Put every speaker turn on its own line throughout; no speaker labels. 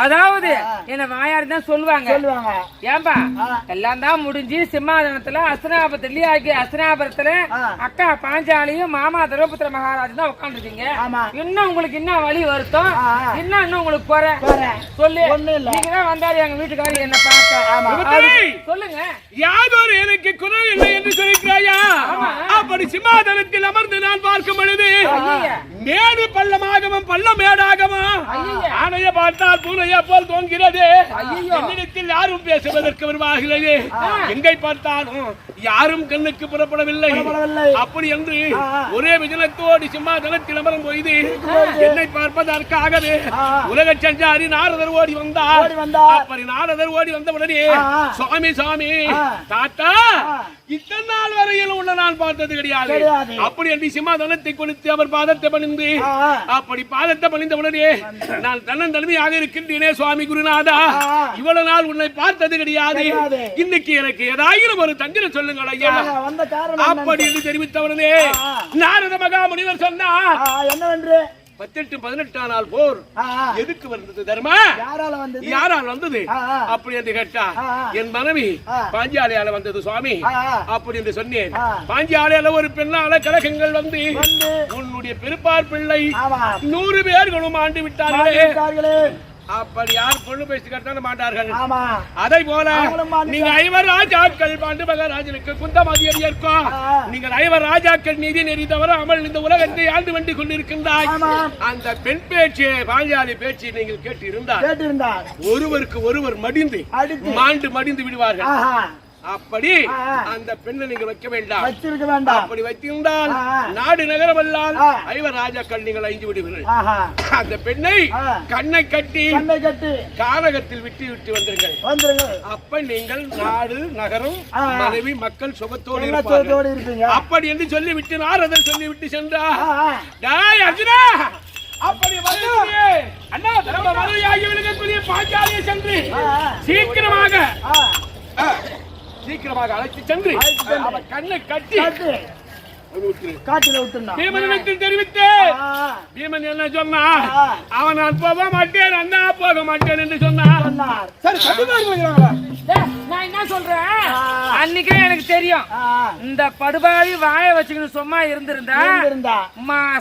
அதாவது என்ன வாயாடி தான் சொல்லுவாங்க. ஏன்பா எல்லாம் தான் முடிஞ்சு சிம்மாதனத்துல அஸ்தினாபுரத்துல அக்கா பாஞ்சாலியும் மாமா திரௌபதி மகாராஜ் தான் உட்காந்துருக்கீங்க. இன்னும் உங்களுக்கு என்ன வழி வருத்தம், இன்னும் உங்களுக்கு போற சொல்லு. நீங்க தான் வந்தாரு எங்க வீட்டுக்காரர் என்ன பார்க்க சொல்லுங்க.
யாதொரு எனக்கு குரல் இல்லை என்று சொல்லிக்கிறாயா? அப்படி சிம்மாதனத்தில் அமர்ந்து நான் பார்க்கும் பொழுது மேடு பள்ளமாகவும் பள்ளம் மேடாகவும் ஆணைய பார்த்தால் பூனையா போல் தோன்கிறது. என்னிடத்தில் யாரும் பேசுவதற்கு வருவார்களே, எங்கை பார்த்தாலும் யாரும் கண்ணுக்கு புறப்படவில்லை. அப்படி என்று ஒரே விஜயத்தோடு சிம்மாதனத்தில் அமரும் போது என்னை பார்ப்பதற்காகவே உலக சஞ்சாரி நாரதர் ஓடி வந்தார். அப்படி நாரதர் ஓடி வந்த உடனே சுவாமி சுவாமி தாத்தா இத்தனை நாள் வரையில் உள்ள நான் பார்த்தது கிடையாது. அப்படி என்று சிம்மாதனத்தை கொடுத்து அவர் பாதத்தை பணிந்து அப்படி பாதத்தை பணிந்த உடனே நான் தன்னந்தன்மையாக இருக்கின்றேனே சுவாமி குருநாதா, இவ்வளவு நாள் உன்னை பார்த்தது கிடையாது. இன்னைக்கு எனக்கு ஏதாயிரம் ஒரு தந்திரம் சொல்லுங்கள் ஐயா. அப்படி என்று தெரிவித்தவனே நாரத மகா முனிவர் சொன்னார், என்னவென்று 18 நாள் போர் எதுக்கு வந்தது தர்மா? யாரால் வந்தது அப்படி என்று கேட்டா என் மனைவி பாஞ்சாலியால வந்தது சுவாமி அப்படி என்று சொன்னேன். பாஞ்சாலியால ஒரு பெண்ணால கலகங்கள் வந்து உன்னுடைய பெருப்பார் பிள்ளை 100 பேர்களும் ஆண்டு விட்டார்களே. அப்படி யார் பொண்ணு பேசி கட்டான மாட்டார்கள். அதை போல நீங்க 5 ராஜாக்கள் பாண்டு மகாராஜனுக்கு குந்தமதியடி இருக்கும். நீங்கள் 5 ராஜாக்கள் நீதி நெறி தவறாமல் இந்த உலகத்தை ஆண்டு வந்து கொண்டிருக்கின்றாய். அந்த பெண் பேச்சு பாஞ்சாலி பேச்சு நீங்கள் கேட்டு இருந்தால் ஒருவருக்கு ஒருவர் மடிந்து மடிந்து விடுவார்கள். அப்படி அந்த பெண்ணை நீங்க வைக்க வேண்டாம். அப்படி வைத்திருந்தால் நாடு நகரமல்லால் 5 ராஜாக்கள் நீங்கள் அழிஞ்சு விடுவீர்கள். அந்த பெண்ணை கண்ணை கட்டி கானகத்தில் விட்டு வந்துருங்கள். அப்ப நீங்கள் நாடு நகரம் மனைவி மக்கள் சுகத்தோடு இருப்பீங்க. அப்படி என்று சொல்லி விட்டு நாரதர் சொல்லி விட்டு சென்றார். அர்ஜுனா அப்படி வந்து அண்ணா தர்ம மனைவியாகி விழுகக்கூடிய பாஞ்சாலியை சென்று சீக்கிரமாக அழைத்து சென்று கண்ணை கட்டி தெரிவித்து பீமன் என்ன சொன்னா, அவன் நான் போக மாட்டேன் அண்ணா போக மாட்டேன் என்று சொன்னார்.
நான் என்ன சொல்றேன், அன்னைக்கே எனக்கு தெரியும் இந்த படுபாவி வாய வச்சுக்கணும் சும்மா இருந்திருந்தா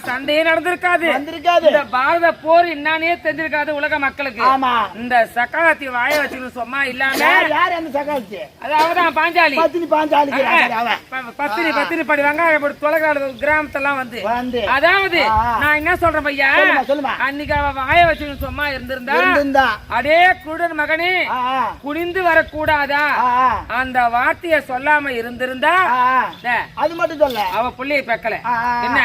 சண்டையே நடந்திருக்காது. இந்த பாரத போர் என்னன்னே தெரிஞ்சிருக்காது உலக மக்களுக்கு. இந்த சக்காத்தி வாய வச்சுக்கணும் சும்மா இல்லாம அதான் பாஞ்சாலி பத்தினி படி வெங்காயம் தொலைக்காடு கிராமத்தெல்லாம் வந்து அதாவது நான் என்ன சொல்றேன் பையா, அன்னைக்கு அவ வாய வச்சுக்கணும் சும்மா இருந்திருந்தா அடே குருடன் மகனே குனிந்து வரக்கூடாதா அந்த வார்த்தைய சொல்லாம இருந்திருந்தா அது மட்டும் சொல்ல அவ பிள்ளைய பெக்கல. என்ன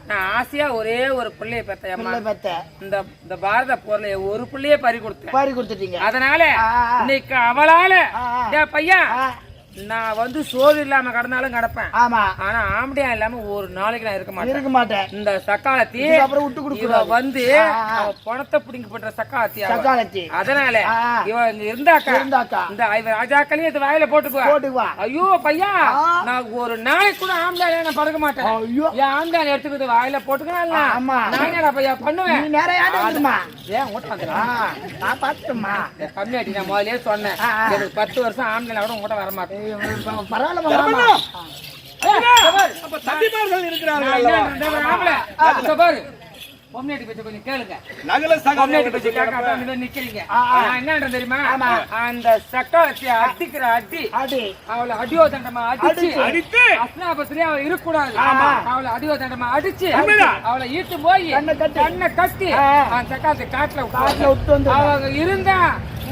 நான் ஆசையா ஒரே ஒரு பிள்ளைய பெத்த இந்த பாரத போர்ல ஒரு பிள்ளைய பறி கொடுத்துட்டீங்க. அதனால இன்னைக்கு அவளால பையா நான் வந்து சோறு இல்லாம கடந்தாலும் கடப்பேன். ஆனா ஆம்படியா இல்லாம ஒரு நாளைக்கு நான் இருக்க மாட்டேன். இந்த சக்காலத்தி வந்து பணத்தை பிடிங்க பண்ற சக்காலத்தி. அதனால இவ இருந்தாக்கா இந்த ராஜாக்களையும் இது வாயில போட்டுக்குவா. ஐயோ பையா நான் ஒரு நாளைக்கு கூட ஆம்படியா நான் படுக்க மாட்டேன். என் ஆம்படியா எடுத்துக்கிட்டு வாயில போட்டுக்கலாம். நான் பையா பண்ணுவேன். கம்மியாட்டி நான் முதலே சொன்னேன் 10 வருஷம் ஆம்படியா கூட உங்ககிட்ட வர மாட்டேன். தெரியுமா அந்த சக்காலத்தை அடிக்கிற அடி அவளை அடியோ தண்டமா அடிச்சு அஸ்னாபத்திலே அவ இருக்கக்கூடாது. அவளை அடியோ தண்டமா அடிச்சு அவளை ஈட்டு போய் கண்ணை கட்டி அந்த சக்காலத்தை காட்டுல விட்டு வந்து அவங்க இருந்தா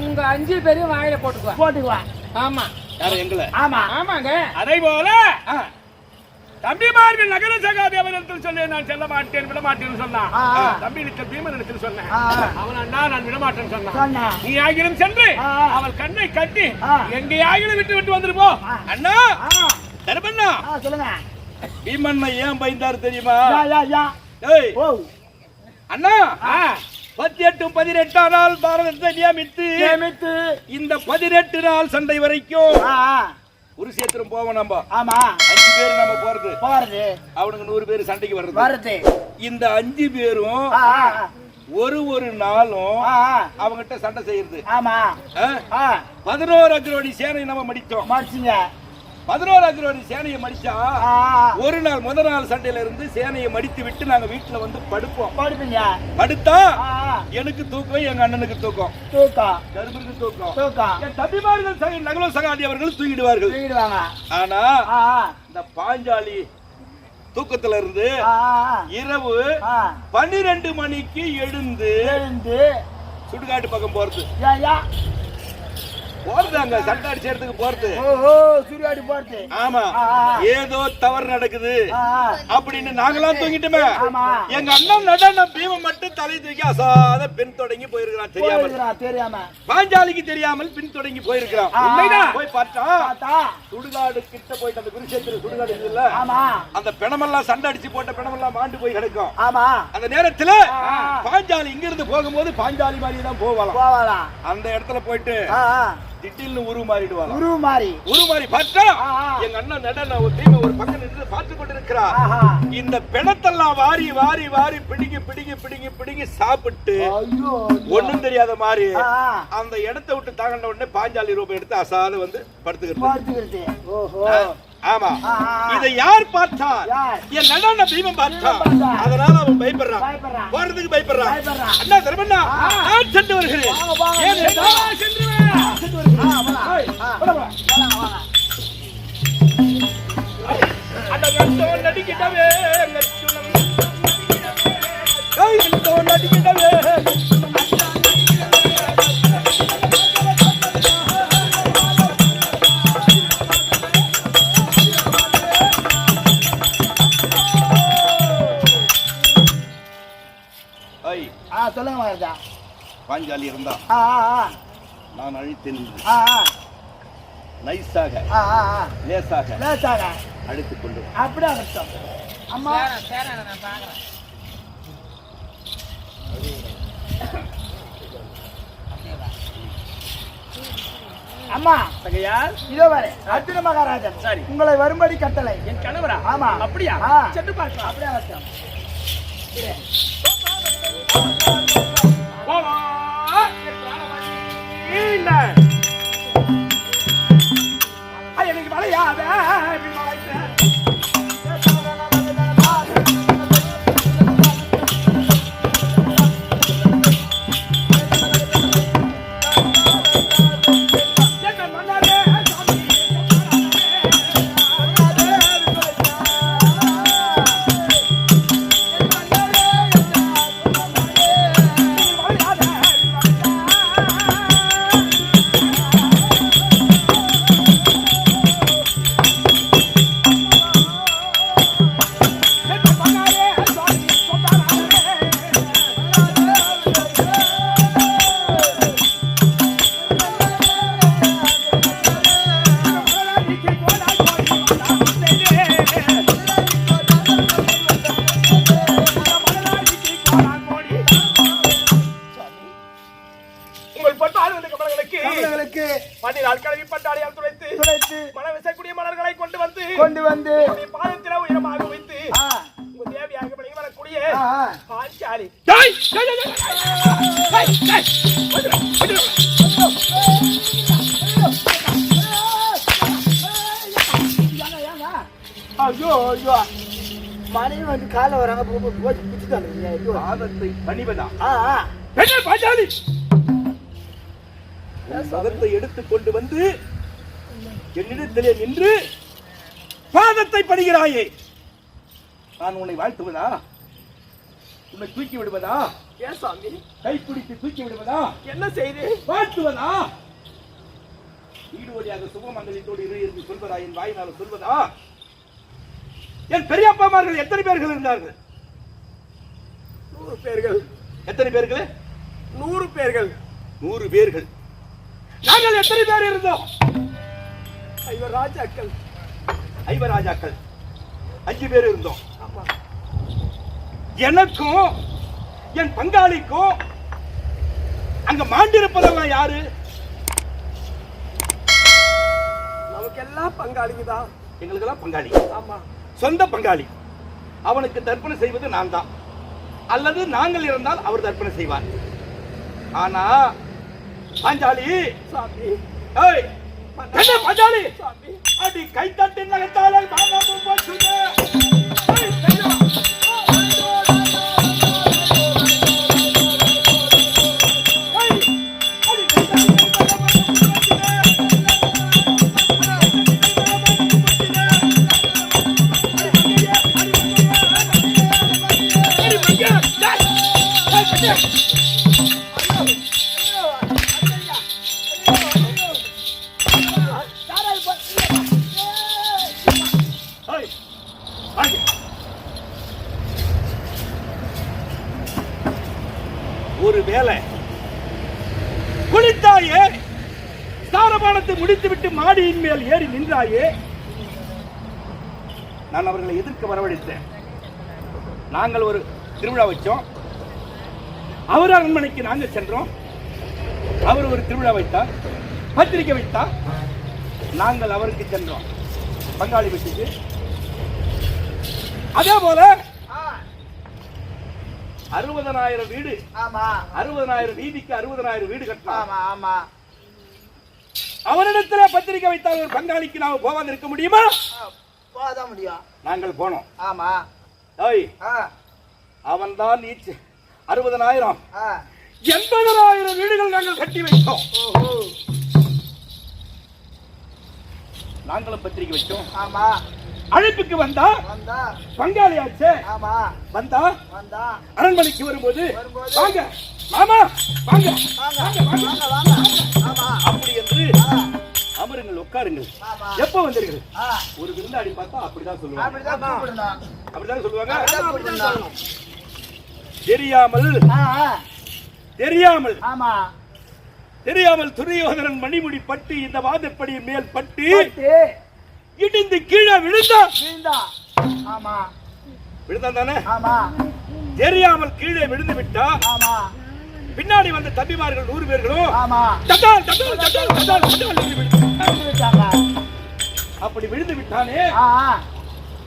உங்க 5 பேரையும் வாயில போட்டுக்குவா. ஆமா ஆமாங்க. அதே போல தம்பிமார்கள் நகர சகாதேவனிடத்தில் சொல்லி நான் செல்ல மாட்டேன் விட மாட்டேன்னு சொன்னான். தம்பி பீமனிடத்தில் சொன்னேன். அவன் அண்ணா நான் விடமாட்டேன்னு சொன்னான். நீ ஆகிலும் சென்று அவள் கண்ணை கட்டி எங்கேயாகிலும் விட்டு வந்துருப்போ. அண்ணா தரப்பண்ணா சொல்லுங்க, பீமன் ஏன் பயந்தாரு தெரியுமா?
அண்ணா 18 18 நாள் பாரதத்தை நியமித்து இந்த 18 நாள் சண்டை வரைக்கும் குருஷேத்திரம் போவோம் நம்ம. ஆமா 5 பேர் நம்ம போறது அவனுக்கு 100 பேர் சண்டைக்கு வர்றது. இந்த 5 பேரும் ஒரு நாளும் அவங்கிட்ட சண்டை செய்யறது. ஆமா 11 அக்ரோடி சேனை நம்ம மடிச்சோம். 11 அக்ரோடி சேனையை மடிச்சா ஒரு நாள் முதல் நாள் சண்டையில இருந்து சேனையை மடித்து விட்டு நாங்க வீட்டுல வந்து படுப்போம். படுத்தா எனக்கு தூக்கம், எங்க அண்ணனுக்கு தூக்கம், கரும்புக்கு தூக்கம், என் தம்பிமார்கள் நகுல சகாதி அவர்கள் தூங்கிடுவார்கள். ஆனா இந்த பாஞ்சாலி தூக்கத்துல இருந்து இரவு 12 மணிக்கு எழுந்து சுடுகாட்டு பக்கம் போறது. போறதாங்க சண்டை அடிச்சதுக்கு போறது. சுடுகாடு போறது. ஆமா ஏதோ தவறு நடக்குது அப்படின்னு நாங்களாம் தூங்கிட்டுமே. எங்க அண்ணன் நடன பீமன் மட்டும் தலை தூக்கி அசாத பின் தொடங்கி போயிருக்கிறான். தெரியாம பாஞ்சாலிக்கு தெரியாமல் பின் தொடங்கி போயிருக்கிறான். போய் பார்த்தா சுடுகாடு கிட்ட போயிட்டு அந்த குருஷேத்திர சுடுகாடு இல்ல, அந்த பிணமெல்லாம் சண்டை அடிச்சு போட்ட பிணமெல்லாம் மாண்டு போய் கிடக்கும். அந்த நேரத்துல பாஞ்சாலி இங்க இருந்து போகும்போது பாஞ்சாலி மாதிரி தான் போவாளாம். அந்த இடத்துல போயிட்டு திடீர்னு உருமாறிடுவாங்க. உருமாறி பார்த்தா எங்க அண்ணன் நடன ஒரு டீம் ஒரு பக்கம் நின்று பார்த்து கொண்டிருக்கிறா. இந்த பிணத்தெல்லாம் வாரி வாரி வாரி பிடிங்கி சாப்பிட்டு ஒண்ணும் தெரியாத மாதிரி அந்த இடத்தை விட்டு தாண்ட உடனே பாஞ்சாலி ரூபம் எடுத்து அசாத வந்து படுத்துக்கிறது. ஆமா இதை யார் பார்த்தா? என் நடன பீமன் பார்த்தா. அதனால அவன் பயப்படுறான், போறதுக்கு பயப்படுறான். அண்ணா தர்மண்ணா நான் சென்று வருகிறேன். நடிக்கிட்டவே சொல்லுங்க மகாராஜா. பாஞ்சாலி இருந்தா நான் அழித்தேன். நைஸாக லேசாக அழித்துக் கொண்டு அப்படியே அர்த்தம். அம்மா அம்மா சகையார் இதோ வரே அர்ஜுன மகாராஜன். சரி உங்களை வரும்படி கட்டளை. என் கணவரா? ஆமா. அப்படியா? சென்று பார்க்கலாம். அப்படியே அர்த்தம். எனக்கு மழையாத கொண்டு வந்து பாதத்தில உயரமாக வைத்து உங்க தேவியாக பணி வரக்கூடிய பாஞ்சாலி. ஐயோ ஐயோ மனைவி வந்து கால வராங்க பாதத்தை பணிவதா? பாஞ்சாலி சதத்தை எடுத்துக் கொண்டு வந்து என்னிடத்திலே நின்று பாதத்தை படுகிறாயே, நான் உன்னை வாழ்த்துவதா? உன்னை தூக்கி விடுவதா? ஏன் சாமி? கைப்பிடித்து தூக்கி விடுவதா? என்ன செய்து வாழ்த்துவதா? வீடு வழியாக சுபமங்கலத்தோடு இரு என்று சொல்வதா? என் வாயினால சொல்வதா? என் பெரியப்பாமார்கள் எத்தனை பேர்கள் இருந்தார்கள்? 100 பேர்கள். எத்தனை பேர்கள்? 100 பேர்கள். 100 பேர்கள். நாங்கள் எத்தனை பேர் இருந்தோம்? 5 ராஜாக்கள். 5 ராஜாக்கள் 5 பேர் இருந்தோம். எனக்கும் என் பங்காளிக்கும் அங்க மாண்டிருப்பதெல்லாம் யாரு?
நமக்கெல்லாம் பங்காளிங்கதான்.
எங்களுக்கெல்லாம் பங்காளி.
ஆமா,
சொந்த பங்காளி. அவனுக்கு தர்ப்பணை செய்வது நான் தான், அல்லது நாங்கள் இருந்தால் அவர் தர்ப்பணை செய்வார். ஆனா பாஞ்சாலி
சாமி,
ஏய், என்ன பாஞ்சாலி
சாமி,
அடி கை தட்டி நகத்தாலே மாமாவும் போச்சுங்க. ஏய், செல்வா. ஏய், அடி கை தட்டி ஒரு வேலை குளித்தாயே, ஸ்நானபானத்தை முடித்துவிட்டு மாடியின் மேல் ஏறி நின்றாயே, நான் அவர்களை எதிர்க்க வரவழைத்தேன். நாங்கள் ஒரு திருவிழா வச்சோம், அவர் அரண்மனைக்கு நாங்கள் சென்றோம். அவர் ஒரு திருவிழா வைத்தார், பத்திரிகை வைத்தார், நாங்கள் அவருக்கு சென்றோம் பங்காளி வீட்டுக்கு. அதே போல 60,000 வீடு,
ஆமா,
60,000 வீதிக்கு 60,000 வீடு கட்டலாம்.
ஆமா, ஆமா.
அவரிடத்துல பத்திரிகை வைத்தால் ஒரு பங்காளிக்கு நாம போகாது இருக்க முடியுமா?
போதான் முடியும்.
நாங்கள் போனோம்.
ஆமா.
ஓய்,
ஆ,
அவன் தான் 60,000
ஆ.
80,000 வீடுகள் நாங்கள் கட்டி வைத்தோம்.
ஓஹோ.
நாங்களும் பத்திரிகை வச்சோம்.
ஆமா.
அழைப்புக்கு வந்தா
வந்தா.
பங்காளியாச்சே.
ஆமா.
வந்தா
வந்தா.
அரண்மனைக்கு வரும்போது
வரும்போது.
வாங்க மாமா, வாங்க
வாங்க,
வாங்க, வாங்க.
வாங்க, வாங்க. ஆமா.
அப்படி என்று
ஆ,
அமருங்கள், உட்காருங்கள்.
ஆமா.
எப்ப வந்தீர்கள்?
ஆ.
ஒரு விருந்தாடி பார்த்தா அப்படிதான் சொல்லுவாங்க.
அப்படிதான் கூப்பிடணும்.
அப்படிதான் சொல்லுவாங்க.
அப்படிதான் கூப்பிடணும்.
தெரியாமல்
ஆ, ஆ.
தெரியாமல்
ஆமா.
தெரியாமல் துரியோதனன் மணிமுடி பட்டு இந்த வாதப்படி மேல் பட்டு
பட்டு.
இடிந்து கீழே விழுந்தா.
விழுந்தா. ஆமா.
விழுந்தான் தானே?
ஆமா.
தெரியாமல் கீழே விழுந்து விட்டா.
ஆமா.
பின்னாடி வந்த தம்பிமார்கள் 100 பேர்களும்
ஆமா.
தட்டால் தட்டால் தட்டால் தட்டால் தட்டால் என்று விழுந்து
விட்டாங்க.
அப்படி விழுந்து விட்டானே.
ஆ, ஆ.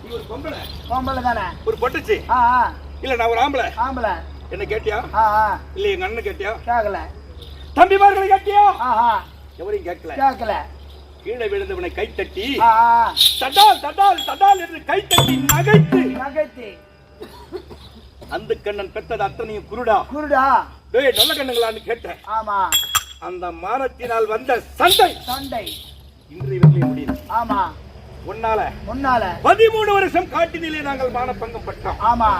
நீ ஒரு பொம்பளை,
பொம்பளை தானே?
ஒரு பொட்டுச்சு.
ஆ, ஆ.
இல்ல நான் ஒரு ஆம்பளை.
ஆம்பளை.
என்ன கேட்டியா?
ஆ, ஆ.
இல்ல எங்க அண்ணன் கேட்டியா?
கேக்கல.
தம்பிமார்களை கேட்டியா?
ஆஹா.
எவரையும் கேட்கல.
கேக்கல.
கீழே விழுந்தவனை கை தட்டி
ஆ, ஆ.
தட்டால் தட்டால் தட்டால் என்று கை தட்டி நகைத்து
நகைத்து.
அந்த கண்ணன் பெற்றது அத்தனையும் குருடா.
குருடா.
டேய் நல்ல கண்ணுங்களான்னு கேட்டேன்.
ஆமா.
அந்த மானத்தினால் வந்த சண்டை
சண்டை.
இன்று இவர்களே முடியும்.
ஆமா.
உன்னால
முன்னால
13 வருஷம் காட்டினிலே நாங்கள் மானப்பங்கம் பட்டோம்.
ஆமா.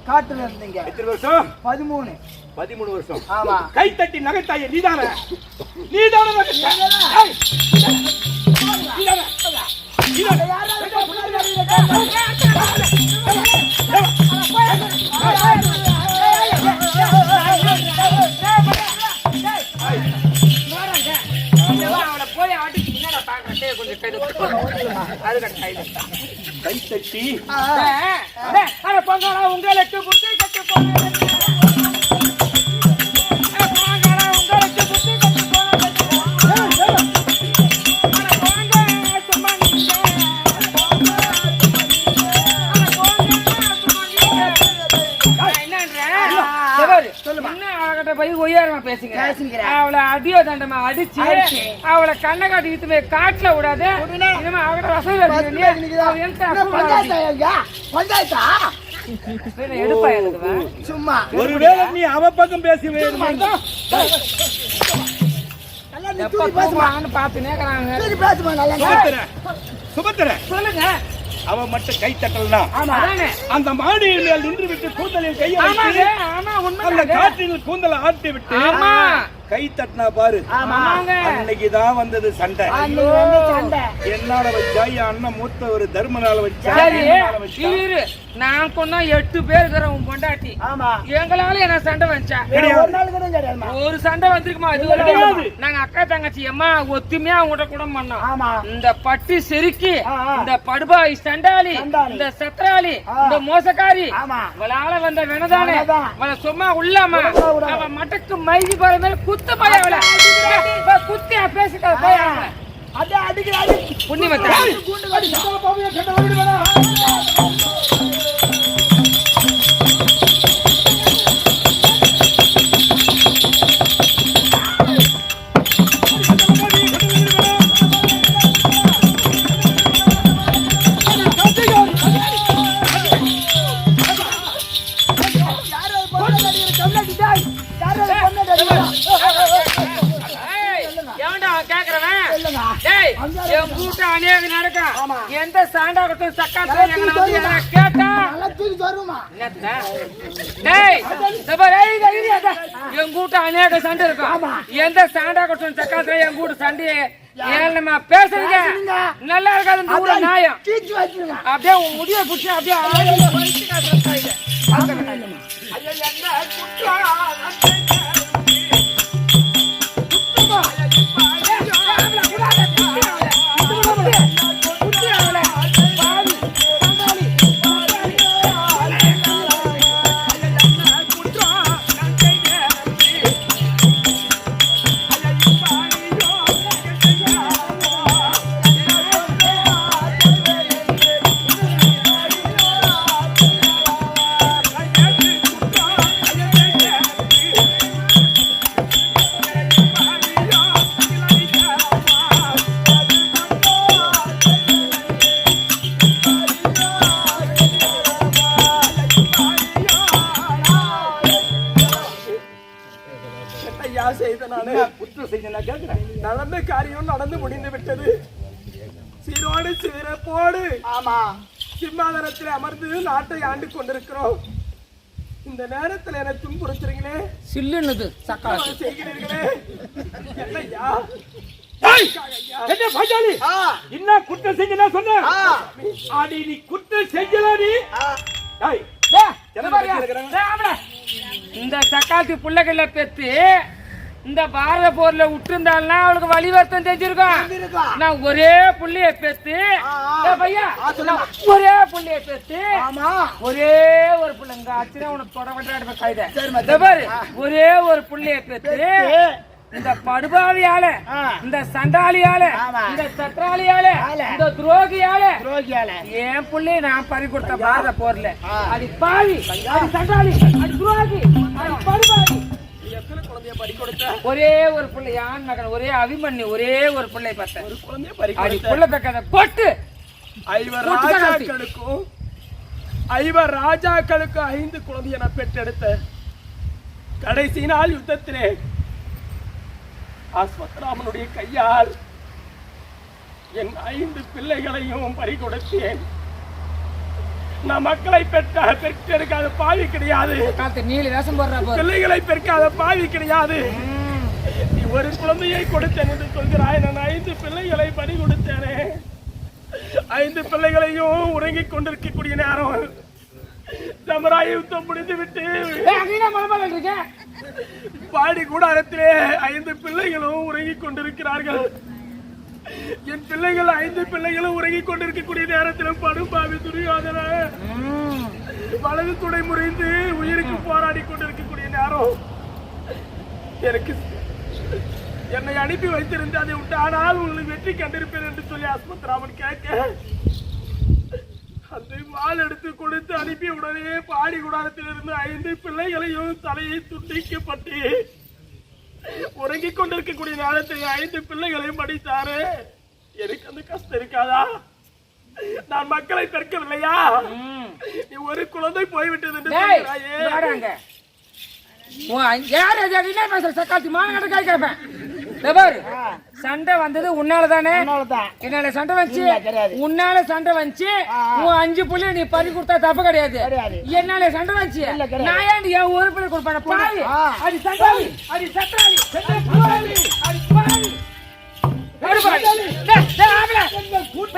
காட்டுல இருந்தீங்க.
எத்தனை வருஷம்?
13.
13 வருஷம்.
ஆமா.
கை தட்டி நகைத்தாயே நீதானே? நீதானே நகைத்தாய்? ஏய், நீதானே? நீதானே? கை தட்டி
பொங்கலா உங்களுக்கு புத்தி கட்டு போனது. உங்களுக்கு புத்தி கட்டு போனது. அவளை அடியோ தண்டமா அடிச்சு அவளை கண்ணை காட்டி இழுத்து போய் காட்டுல விடாது. இனிமே அவகிட்ட வசதி எடுப்பா எனக்கு
சும்மா
ஒருவேளை நீ அவ பக்கம் பேசவே
பாத்து நேக்கிறாங்க.
சுபத்திர
சொல்லுங்க.
அவ மட்டும் கை தட்டலனா அந்த மாடியின் மேல் நின்று விட்டு கூந்தலில் கையை
ஆமா
வைத்து
ஆமா உண்மை
அந்த காற்றில் கூந்தலை ஆட்டி விட்டு கை தட்டினா பாரு
ஆமாங்க.
அன்னைக்குதான் வந்தது சண்டை.
அன்னைக்கு வந்து சண்டை.
என்னால வச்சா என் அண்ணன் மூத்த ஒரு தர்மனால வச்சா
சரி
என்னால வச்சா.
இரு நான் கொண்டா 8 பேர் இருக்கிற உன் பொண்டாட்டி
ஆமா.
எங்களால என்ன சண்டை வந்துச்சா
ஒரு நாள் கூட கிடையாதுமா.
ஒரு சண்டை வந்திருக்குமா இது வரைக்கும் நாங்க அக்கா தங்கச்சி அம்மா ஒத்துமையா உங்கள்கிட்ட கூட பண்ணோம்.
ஆமா.
இந்த பட்டி செருக்கி
ஆ.
இந்த படுபாய் சண்டாளி
சண்டாளி.
இந்த சத்ராளி
ஆ.
இந்த மோசக்காரி
ஆமா.
இவளால வந்த வினதானே
வினதான்.
அவளை சும்மா உள்ளாமா
விடா, விடா.
அவ மட்டக்கு மைதி போற மாதிரி குத்து போய் அவளை குத்தி பேசிட்டு போய் அவளை
அட அடிக்கிறாரு.
புண்ணியவத்தா
கூண்டு கட்டி சண்டை பாவியா சண்டை ஓடி வரா. யாரோ பொண்ணு அடிக்கிற கம்லடி டேய். யாரோ பொண்ணு அடிக்கிற.
ஏன்டா கேக்குறவன்
சொல்லுங்க.
டேய் என் கூட்ட அநேக நடக்கும்
ஆமா.
எந்த சாண்டாகட்டும் சக்காத்துல எங்களை வந்து யாரா கேட்டா
நல்லா தூக்கி வருமா?
என்னத்த? டேய் இந்த பாரு, ஏய், இதை இரு, அத. என் கூட்ட அநேக சண்டை இருக்கும் எந்த சாண்டாகட்டும் சக்காத்துல என் கூட சண்டை ஏழமா பேசுறீங்க நல்லா இருக்காது இந்த ஊர நியாயம்
தூக்கி வச்சிருங்க.
அப்படியே உன் முடிவை பிடிச்சி அப்படியே ஆளுங்க பறிச்சு காட்டுறாங்க. ஐயா, என்ன குற்றம்?
ஐயா செய்த நானு குற்றம் செய்த நான் கேட்கிறேன். நடந்த காரியம் நடந்து முடிந்து விட்டது. சீரோடு சிறப்போடு
ஆமா.
சிம்மாதனத்தில் அமர்ந்து நாட்டை ஆண்டு கொண்டிருக்கிறோம். இந்த நேரத்தில் என்ன துன்புறுத்துறீங்களே,
சில்லுன்னுது சக்கால
செய்கிறீர்களே என்னய்யா?
என்ன பாஜாலி என்ன குற்றம் செஞ்சா சொன்ன அடி நீ குற்றம் செஞ்சல நீ டேய் இந்த சக்காத்தி புள்ளைகள பெத்து இந்த பாரத போர்ல விட்டுருந்தாள்னா அவளுக்கு வழி வருத்தம் தெரிஞ்சிருக்கும். நான் ஒரே புள்ளைய பெத்து பையா ஒரே புள்ளைய பெத்து ஒரே ஒரு புள்ளைங்க அச்சுனா உனக்கு தொடர்பு கைத பாரு ஒரே ஒரு புள்ளைய பெத்து இந்த படுபாவியால இந்த சண்டாளியால இந்த சத்ராளியால இந்த துரோகியால என் புள்ளைய நான் பறி கொடுத்த பாரத போர்ல அது பாவி அது சண்டாளி அது துரோகி அது படுபாவி
எத்தனை குழந்தைய பறி கொடுத்த?
ஒரே ஒரு பிள்ளை யான் மகன் ஒரே அபிமன்யு ஒரே ஒரு பிள்ளை பார்த்தேன்.
ஒரு குழந்தைய பறி
அது
கொடுத்த.
புள்ள தக்கத கொட்டு
5 ராஜாக்களுக்கும் 5 ராஜாக்களுக்கு 5 குழந்தைய நான் பெற்றெடுத்த கடைசி நாள் யுத்தத்திலே அஸ்வத்ராமனுடைய கையால் என் 5 பிள்ளைகளையும் பறி கொடுத்தேன். நான் மக்களை பெற்றெடுக்காத பாவி கிடையாது.
நீல வேஷம் போடுற
பிள்ளைகளை பெற்காத பாவி கிடையாது. நீ ஒரு குழந்தையை கொடுத்தேன் என்று சொல்கிறாய். நான் 5 பிள்ளைகளை பறி கொடுத்தேனே. 5 பிள்ளைகளையும் உறங்கிக் கொண்டிருக்கக்கூடிய நேரம் சமராய யுத்தம் முடிந்து விட்டு பாடி கூடாரத்திலே 5 பிள்ளைகளும் உறங்கிக் கொண்டிருக்கிறார்கள். என் பிள்ளைகள் 5 பிள்ளைகளும் உறங்கிக் கொண்டிருக்கக்கூடிய நேரத்திலும் படுபாவி துரியோதன வலது துணை முறிந்து உயிருக்கு போராடி கொண்டிருக்கக்கூடிய நேரம் எனக்கு என்னை அனுப்பி வைத்திருந்து அதை விட்டு ஆனால் உங்களுக்கு வெற்றி கண்டிருப்பேன் என்று சொல்லி அஸ்மத்ராமன் கேட்க அந்த வாள் எடுத்து கொடுத்து அனுப்பி உடனே பாடி கூடாரத்தில் இருந்து 5 பிள்ளைகளையும் தலையை துண்டிக்கப்பட்டு உறங்கிக் கொண்டிருக்கக்கூடிய நேரத்தில் 5 பிள்ளைகளையும் படித்தாரு. எனக்கு அந்த கஷ்டம் இருக்காதா? நான் மக்களை பெருக்கவில்லையா? நீ ஒரு குழந்தை போய்விட்டது என்று சொல்கிறாயே.
யார் சக்காத்தி மான கேட்கிறப்ப சண்டை வந்தது உன்னாலதானே? என்னால சண்டை வந்துச்சு, உன்னால சண்டை வந்துச்சு. உன் 5 புள்ளி நீ பறி கொடுத்தா தப்பு கிடையாது. என்னால சண்டை வந்துச்சு, நான் ஏன் என் ஒரு புள்ளி கொடுப்பேன்? பாவி, அடி சண்டாளி, அடி சட்டாளி, அடி பாவி.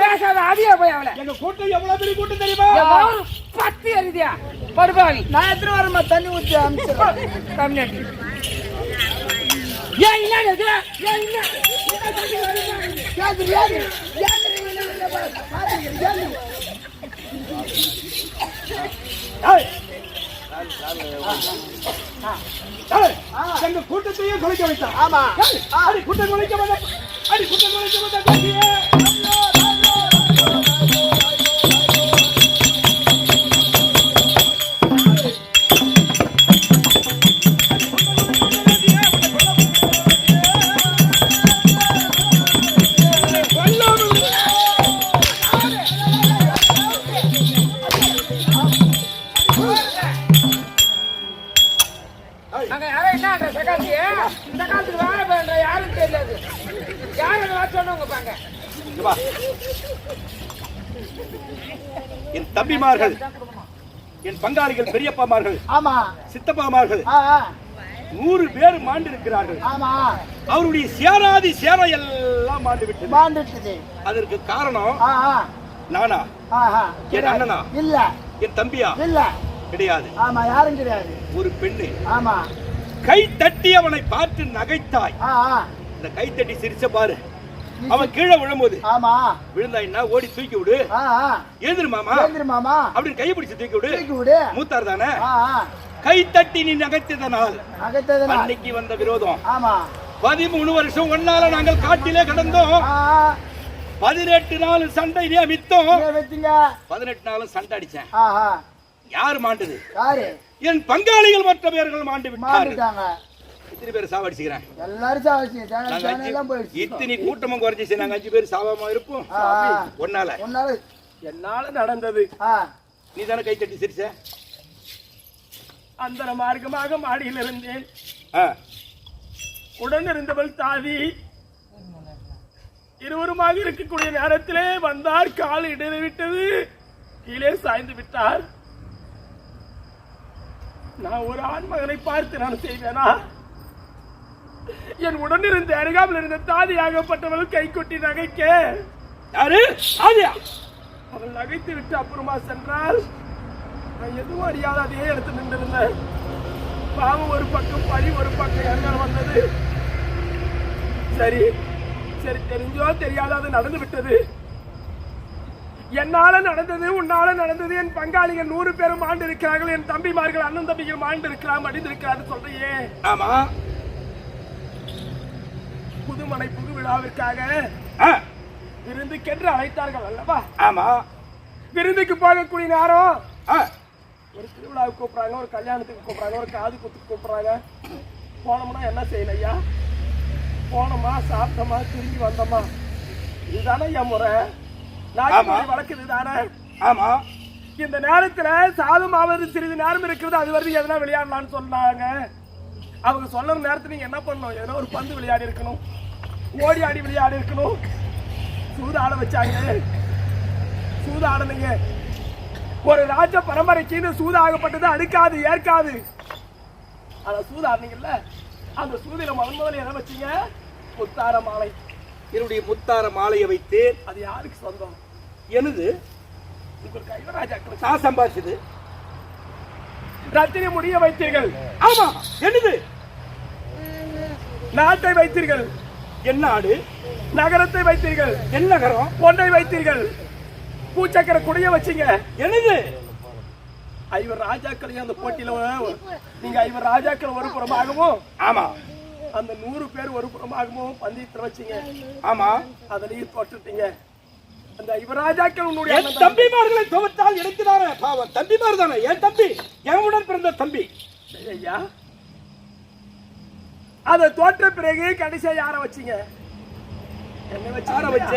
பேசாத அதிக போய் அவளை.
எங்க கூட்டம் எவ்வளவு பெரிய கூட்டம் தெரியுமா?
10 எரிதியா படுபாவி.
நான் எத்தனை வரமா தண்ணி ஊற்றி அனுப்பிச்சிடுறேன்.
கம்யூனிட்டி ஏன் என்ன இது? ஏன் என்ன?
எங்க கூட்டத்தையே குலைக்க வைத்தான்.
ஆமா,
அடி கூட்டம் குலைக்க வந்த, அடி கூட்டம் குலைக்க வந்த.
அங்க யாரும் என்ன சகாத்தி இந்த காலத்துக்கு வாழ பண்ற யாரும் தெரியாது. யாரும் சொன்னவங்க பாங்க.
என் தம்பிமார்கள், என் பங்காளிகள், பெரியப்பாமார்கள்,
ஆமா,
சித்தப்பாமார்கள் 100 பேர் மாண்டு இருக்கிறார்கள்.
ஆமா,
அவருடைய சேராதி சேர எல்லாம் மாண்டு. அதற்கு காரணம் நானா, என் அண்ணனா,
இல்ல
என் தம்பியா,
இல்ல
கிடையாது.
ஆமா, யாரும் கிடையாது.
ஒரு பெண்ணு.
ஆமா,
கை தட்டி அவனை பார்த்து நகைத்தாய். இந்த கை தட்டி சிரிச்ச பாரு, அவன் கீழே விழும்போது
ஆமா
விழுந்தாயின்னா ஓடி தூக்கி விடு. எழுந்திரு மாமா, எழுந்திரு மாமா அப்படின்னு கையை பிடிச்சு தூக்கி விடு. தூக்கி விடு. மூத்தார் தானே. கை தட்டி நீ நகைத்ததனால் அன்னைக்கு வந்த விரோதம். ஆமா, 13 வருஷம் ஒன்னால நாங்கள் காட்டிலே கடந்தோம். 18 நாள் சண்டை மித்தம். 18 நாள் சண்டை அடிச்சேன். யாரு மாண்டது? யாரு? என் பங்காளிகள் மற்ற பேர்கள் மாண்டு விட்டாங்க. இத்தனை பேர் சாவடிச்சுக்கிறேன். எல்லாரும் சாவடிச்சு இத்தனை கூட்டமும் குறைஞ்சிச்சு. நாங்க 5 பேர் சாவாம இருப்போம். ஒன்னால என்னால நடந்தது. நீ தானே கை தட்டி சிரிச்ச. அந்த மார்க்கமாக மாடியில் இருந்தேன். உடன் இருந்தவள் தாவி இருவருமாக இருக்கக்கூடிய நேரத்திலே வந்தார். கால் இடறிவிட்டது, கீழே சாய்ந்து விட்டார். நான் ஒரு ஆண் மகனை பார்த்து நான் செய்வேனா? என் உடன் இருந்த அருகாமல் இருந்த தாதியாகப்பட்டவள் கை கொட்டி நகைக்க, யாரு அவள் நகைத்து விட்டு அப்புறமா சென்றால் நான் எதுவும் அறியாத அதே இடத்துல நின்றிருந்தேன். பாவம் ஒரு பக்கம், பழி ஒரு பக்கம் என்ன வந்தது. சரி சரி, தெரிஞ்சோ தெரியாத அது நடந்து விட்டது. என்னால நடந்தது, உன்னால நடந்தது. என் பங்காளிகள் 100 பேரும் மாண்டு இருக்கிறார்கள். என் தம்பிமார்கள், அண்ணன் தம்பிகள் மாண்டு இருக்கிறார், மடிந்திருக்கிறார் சொல்றியே. ஆமா, புதுமனை புது விழாவிற்காக விருந்துக்கென்று அழைத்தார்கள் அல்லவா? ஆமா, விருந்துக்கு போகக்கூடிய நேரம் ஒரு திருவிழாவுக்கு கூப்பிடுறாங்க, ஒரு கல்யாணத்துக்கு கூப்பிடுறாங்க, ஒரு காது குத்துக்கு கூப்பிடுறாங்க. போனோம்னா என்ன செய்யணும் ஐயா? போனோமா, சாப்பிட்டோமா, திரும்பி வந்தோமா, இதுதானே என் முறை. வழக்குது தானே. ஆமா, இந்த நேரத்துல சாதமாவது சிறிது நேரம் இருக்கிறது, அது வரைக்கும் எதனா விளையாடலாம்னு சொன்னாங்க. அவங்க சொல்ற நேரத்துல நீங்க என்ன பண்ணணும்? ஏதோ ஒரு பந்து விளையாடி இருக்கணும், ஓடி ஆடி விளையாடி இருக்கணும். சூதாட வச்சாங்க, சூதாடனுங்க. ஒரு ராஜ பரம்பரைக்கு சூதாகப்பட்டது அடுக்காது, ஏற்காது. ஆனா சூதாடுனீங்கல்ல, அந்த சூதில முதல்ல என்ன வச்சீங்க? முத்தார மாலை. என்னுடைய முத்தார மாலையை வைத்து, அது யாருக்கு சொந்தம்? எனது. நான் சம்பாதிச்சது. ரத்தினி முடிய வைத்தீர்கள். ஆமா, என்னது? நாட்டை வைத்தீர்கள். என்ன நாடு? நகரத்தை வைத்தீர்கள். என்ன நகரம்? பொன்னை வைத்தீர்கள். பூச்சக்கர குடிய வச்சீங்க. என்னது? 5 ராஜாக்களையும் அந்த போட்டியில நீங்க 5 ராஜாக்கள் ஒரு புறமாகவும், ஆமா, அந்த 100 பேர் ஒரு புறமாகவும் பந்தயத்தில் வச்சீங்க. ஆமா, அதுலயும் தோற்றுட்டீங்க. அந்த 5 ராஜாக்கள் உன்னுடைய தம்பிமார்களை தோற்றால் எடுக்கிறார பாவம். தம்பிமார் தானே, என் தம்பி, எவனுடன் பிறந்த தம்பி. ஐயா, அதை தோற்ற பிறகு கடைசியா யார வச்சீங்க? என்ன வச்சு? யார வச்ச?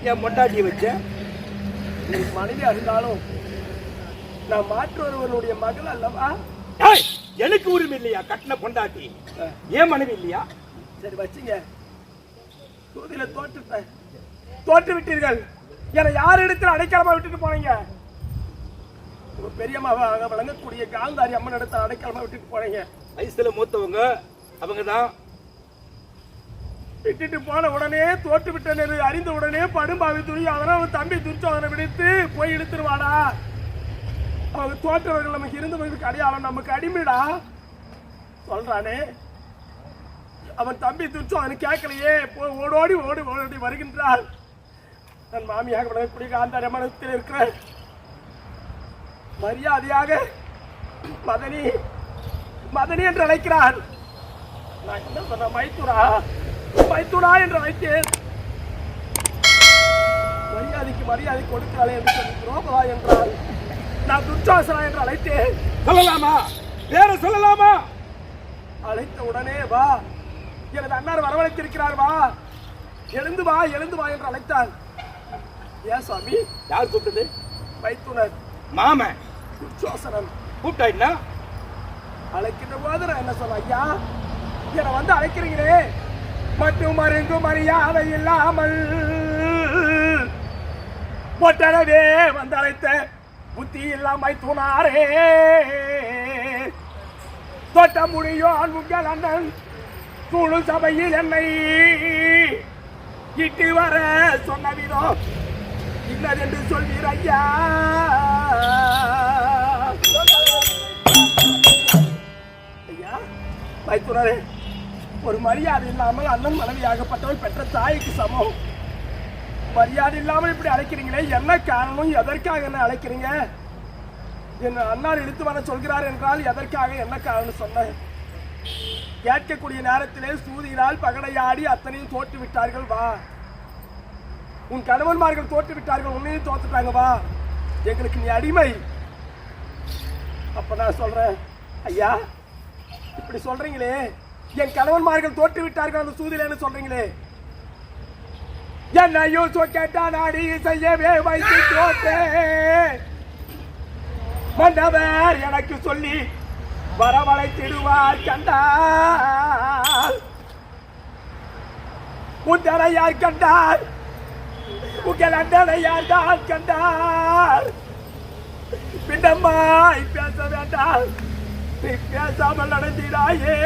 என் பொண்டாட்டியை வச்ச. மனைவி இருந்தாலும் நான் மாற்று ஒருவனுடைய மகள் அல்லவா? எனக்கு உரிமை இல்லையா? கட்டின பொண்டாட்டி ஏன் மனைவி இல்லையா? சரி வச்சுங்க. சூதியில தோற்று விட்டீர்கள். என யார் இடத்துல அடைக்கலமா விட்டுட்டு போனீங்க? உங்க பெரியம்மாவாக வழங்கக்கூடிய காந்தாரி அம்மன் இடத்துல அடைக்கலமா விட்டுட்டு போனீங்க.
வயசுல மூத்தவங்க அவங்கதான்.
விட்டுட்டு போன உடனே தோற்று விட்டனர் அறிந்த உடனே படும்பாவி துணி அதனால தம்பி துர்ச்சோதனை விடுத்து போய் இழுத்துருவாடா. அவங்க தோற்றவர்கள் நமக்கு இருந்தவங்களுக்கு அடையாளம், நமக்கு அடிமைடா சொல்றானே. அவன் தம்பி துர்ச்சோதனை கேட்கலையே, ஓடோடி ஓடி ஓடி வருகின்றார். தன் மாமியாக விளங்கக்கூடிய காந்தாரி அம்மனத்தில் இருக்கிற மரியாதையாக மதனி மதனி என்று அழைக்கிறான். நான் என்ன சொன்ன? மைத்துரா என்று அழைத்தேன். மரியாதை கொடுக்கிறாளே என்று சொல்லி துரோபதா என்றால் நான் துர்ச்சாசனா என்று அழைத்தேன்.
சொல்லலாமா? வேற சொல்லலாமா?
அழைத்த உடனே வா, எனது அண்ணார் வரவழைத்திருக்கிறார், வா எழுந்து வா என்று அழைத்தார். ஏன் சுவாமி?
யார் கூப்பிட்டது?
மைத்துனர்
மாமன்
துர்ச்சோசனன்
கூப்பிட்டா
அழைக்கின்ற போது நான் என்ன சொல்ல? ஐயா என்னை வந்து அழைக்கிறீங்களே, மட்டும் மருந்து மரியாதை இல்லாமல் ஒட்டனவே வந்து அழைத்த புத்தி இல்லாமை துணாரே. தொட்ட முடியும் உங்கள் அண்ணன் துணு சபையில் என்னை இட்டு வர சொன்ன விதம் இன்னதென்று சொல்வீர் ஐயா. ஐயா மைத்துனரே, ஒரு மரியாதை இல்லாமல் அண்ணன் மனைவியாகப்பட்டவள் பெற்ற தாய்க்கு சமம். மரியாதை இல்லாமல் இப்படி அழைக்கிறீங்களே, என்ன காரணம்? எதற்காக என்ன அழைக்கிறீங்க? என் அண்ணார் இழுத்து வர சொல்கிறார் என்றால் எதற்காக, என்ன காரணம் சொன்ன? கேட்கக்கூடிய நேரத்திலே சூதியினால் பகடையாடி அத்தனையும் தோற்று விட்டார்கள், வா. உன் கணவன்மார்கள் தோற்று விட்டார்கள், உன்னையும் தோத்துட்டாங்க, வா. எங்களுக்கு நீ அடிமை. அப்ப நான் சொல்றேன், ஐயா இப்படி சொல்றீங்களே, என் கணவன்மார்கள் தோற்று விட்டார்கள் அந்த சூதியில சொல்றீங்களே, என்னையோ கேட்டா நாடி செய்யவே வைத்து தோற்றே. மன்னவர் எனக்கு சொல்லி வரவழைத்திடுவார் கண்டார். உந்தனை யார் கண்டார்? உங்கள் அண்ணனை யார் தான் கண்டார்? பின்னம்மாய் பேச வேண்டாம், நீ பேசாமல் நடந்திடாயே.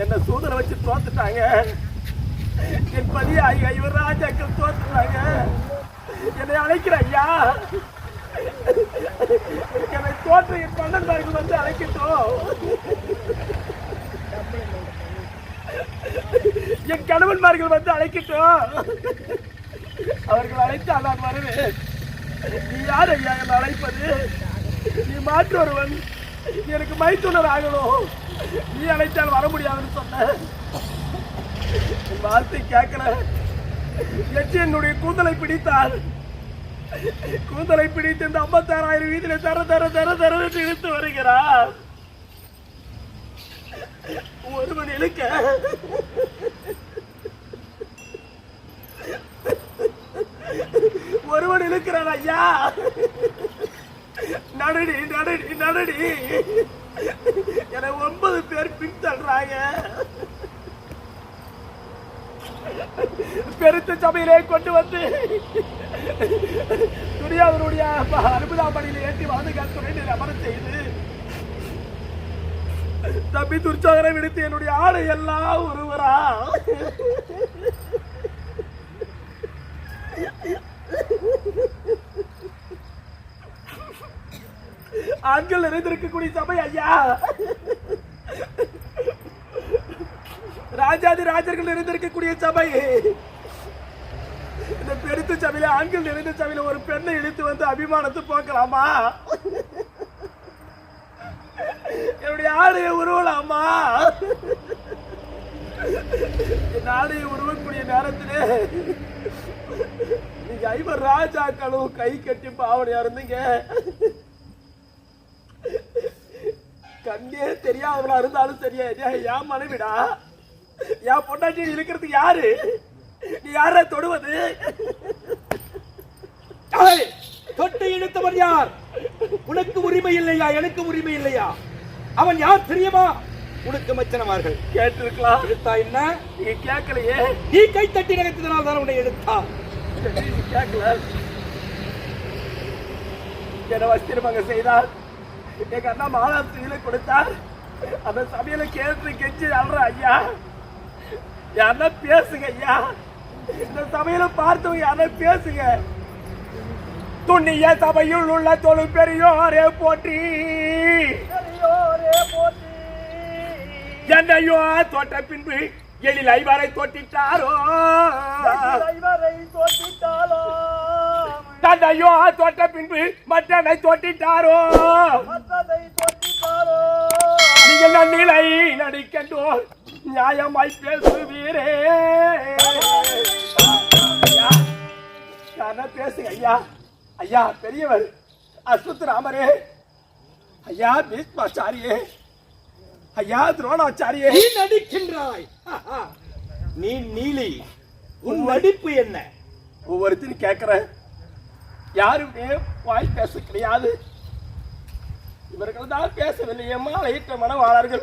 என்ன சூதனை வச்சு தோத்துட்டாங்க. என் பதியாகி இவர் ராஜாக்கள் தோத்துட்டாங்க. என்னை அழைக்கிற ஐயா, என்னை தோற்று என் பன்னெண்டார்கள் வந்து அழைக்கட்டும். என் கணவன்மார்கள் வந்து அழைக்கட்டும். அவர்கள் அழைத்தால் நான் வருவேன். நீ யார் ஐயா என்னை அழைப்பது? நீ மாற்றொருவன், எனக்கு மைத்துனர் ஆகணும். நீ அழைத்தால் வர முடியாதுன்னு சொன்ன. வார்த்தை கேட்கல. எச்சு என்னுடைய கூந்தலை பிடித்தால், கூந்தலை பிடித்து இந்த 56,000 வீதியில தர தர தர தர இழுத்து வருகிறார். ஒருவன் இழுக்க ஒருவன் இழுக்கிறான் ஐயா. நடடி நடடி நடடி என 9 பேர் பின் தள்ளுறாங்க. பெருத்த சபையிலே கொண்டு வந்து துரியாதனுடைய 60ஆம் படியில ஏற்றி வாதுகாத்து அமரம் செய்து தம்பி துர்ச்சோதனை விடுத்து என்னுடைய ஆடை எல்லாம் ஒருவரா. ஆண்கள் நிறைந்திருக்கக்கூடிய சபை ஐயா. ராஜாதி ராஜர்கள் நிறைந்திருக்கக்கூடிய சபை. இந்த பெருத்த சபையில ஆண்கள் நிறைந்த சபையில ஒரு பெண்ணை இழுத்து வந்து அபிமானத்தை போக்கலாமா? என்னுடைய ஆடையை உருவலாமா? என் ஆடையை உருவக்கூடிய நேரத்திலே நீங்க 5 ராஜாக்களும் கை கட்டி பாவனையா இருந்தீங்க. கண்ணே தெரியாதவளா இருந்தாலும் சரியா, என் மனைவிடா, என் பொண்டாட்டி இழுக்கிறதுக்கு யாரு? நீ யார தொடுவது?
தொட்டு இழுத்தவன் யார்? உனக்கு உரிமை இல்லையா? எனக்கு உரிமை இல்லையா? அவன் யார் தெரியுமா? உனக்கு மச்சனமார்கள்
கேட்டிருக்கலாம்.
எடுத்தா என்ன?
நீ கேட்கலையே.
நீ கை தட்டி நகைத்ததனால் தான் உன்னை எடுத்தா.
நீ கேட்கல. என்ன வஸ்திரமாக செய்தார். எங்க அண்ணா மாலாத்திரியில கொடுத்தார். அந்த சபையில கேட்டு கெஞ்சி அல்ற ஐயா, யாரா பேசுங்க ஐயா. இந்த சபையில பார்த்தவங்க யாரா பேசுங்க. துண்ணிய சபையில் உள்ள தொழு பெரியோரே போற்றி, என்னையோ தோட்ட பின்பு எழில் ஐவரை தோட்டிட்டாரோ, தந்தையோ தோட்ட பின்பு மற்றனை தோட்டிட்டாரோ, நீங்கள் நன்னிலை நடிக்கண்டோ நியாயமாய் பேசுவீரே. யாரா பேசுங்க ஐயா. ஐயா பெரியவர் அஸ்வத்ராமரே, ஐயா பீஷ்மாச்சாரியே, ஐயா துரோணாச்சாரியே.
நீ நடிக்கின்றாய். நீ நீலி, உன் நடிப்பு என்ன?
ஒவ்வொருத்தரும் கேட்கிறேன். யாருமே வாய் பேச கிடையாது. இவர்கள் தான் பேசவில்லையே. மாலையிட்ட மனவாளர்கள்